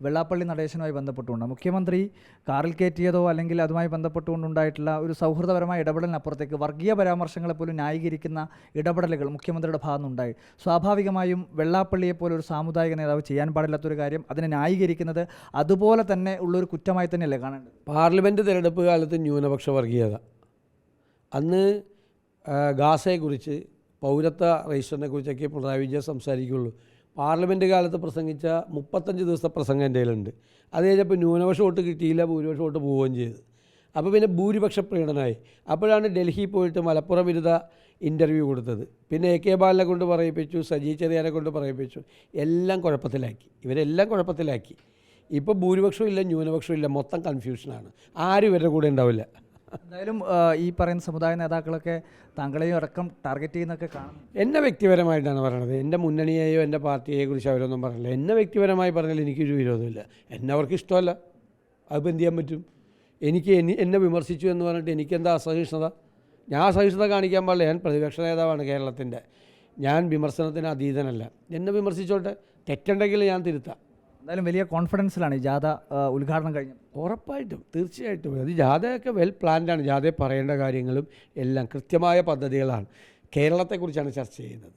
വെള്ളാപ്പള്ളി നടേശനുമായി ബന്ധപ്പെട്ടുകൊണ്ട് മുഖ്യമന്ത്രി കാറിൽ കയറ്റിയതോ അല്ലെങ്കിൽ അതുമായി ബന്ധപ്പെട്ടുകൊണ്ടുണ്ടായിട്ടുള്ള ഒരു സൗഹൃദപരമായ ഇടപെടലിനപ്പുറത്തേക്ക് വർഗീയ പരാമർശങ്ങളെപ്പോലും ന്യായീകരിക്കുന്ന ഇടപെടലുകൾ മുഖ്യമന്ത്രിയുടെ ഭാഗത്തുനിന്നുണ്ടായി. സ്വാഭാവികമായും വെള്ളാപ്പള്ളിയെപ്പോലെ ഒരു സാമുദായിക നേതാവ് ചെയ്യാൻ പാടില്ലാത്തൊരു കാര്യം അതിനെ ന്യായീകരിക്കുന്നത് അതുപോലെ തന്നെ ഉള്ളൊരു കുറ്റമായി തന്നെയല്ലേ കാണേണ്ടത്? പാർലമെൻറ്റ് തിരഞ്ഞെടുപ്പ് കാലത്ത് ന്യൂനപക്ഷ വർഗീയത, അന്ന് ഗാസയെക്കുറിച്ച് പൗരത്വ രജിസ്റ്ററിനെ കുറിച്ചൊക്കെ പിണറായി വിജയൻ സംസാരിക്കുകയുള്ളൂ. പാർലമെൻറ്റ് കാലത്ത് പ്രസംഗിച്ച 35 ദിവസത്തെ പ്രസംഗം എൻ്റെ കയ്യിലുണ്ട്. അത് കഴിഞ്ഞപ്പോൾ ന്യൂനപക്ഷ വോട്ട് കിട്ടിയില്ല, ഭൂരിപക്ഷ വോട്ട് പോവുകയും ചെയ്തു. അപ്പോൾ പിന്നെ ഭൂരിപക്ഷ പ്രീണനമായി. അപ്പോഴാണ് ഡൽഹി പോയിട്ട് മലപ്പുറം വിരുദ്ധ ഇൻ്റർവ്യൂ കൊടുത്തത്. പിന്നെ AK ബാലനെ കൊണ്ട് പറയിപ്പിച്ചു, സജി ചെറിയാനെ കൊണ്ട് പറയിപ്പിച്ചു. എല്ലാം കുഴപ്പത്തിലാക്കി, ഇവരെല്ലാം കുഴപ്പത്തിലാക്കി. ഇപ്പോൾ ഭൂരിപക്ഷവും ഇല്ല, ന്യൂനപക്ഷവും ഇല്ല, മൊത്തം കൺഫ്യൂഷനാണ്. ആരും ഇവരുടെ കൂടെ ഉണ്ടാവില്ല. എന്തായാലും ഈ പറയുന്ന സമുദായ നേതാക്കളൊക്കെ താങ്കളെയും അടക്കം ടാർഗറ്റ് ചെയ്യുന്നൊക്കെ കാണും. എന്നെ വ്യക്തിപരമായിട്ടാണ് പറയണത്. എൻ്റെ മുന്നണിയെയോ എൻ്റെ പാർട്ടിയെയോ കുറിച്ച് അവരൊന്നും പറഞ്ഞില്ല. എന്നെ വ്യക്തിപരമായി പറഞ്ഞാൽ എനിക്കൊരു വിരോധമില്ല. എന്നെ അവർക്ക് ഇഷ്ടമല്ല, അതിപ്പോൾ എന്ത് ചെയ്യാൻ പറ്റും? എന്നെ വിമർശിച്ചു എന്ന് പറഞ്ഞിട്ട് എനിക്കെന്താ അസഹിഷ്ണുത? ഞാൻ അസഹിഷ്ണുത കാണിക്കാൻ പാടില്ല. ഞാൻ പ്രതിപക്ഷ നേതാവാണ് കേരളത്തിൻ്റെ. ഞാൻ വിമർശനത്തിന് അതീതനല്ല. എന്നെ വിമർശിച്ചോട്ടെ, തെറ്റുണ്ടെങ്കിൽ ഞാൻ തിരുത്താം. എന്തായാലും വലിയ കോൺഫിഡൻസിലാണ് ഈ ജാഥ ഉദ്ഘാടനം കഴിഞ്ഞു. ഉറപ്പായിട്ടും, തീർച്ചയായിട്ടും. അത് ജാഥയൊക്കെ വെൽ പ്ലാൻഡാണ്. ജാഥയെ പറയേണ്ട കാര്യങ്ങളും എല്ലാം കൃത്യമായ പദ്ധതികളാണ്. കേരളത്തെക്കുറിച്ചാണ് ചർച്ച ചെയ്യുന്നത്.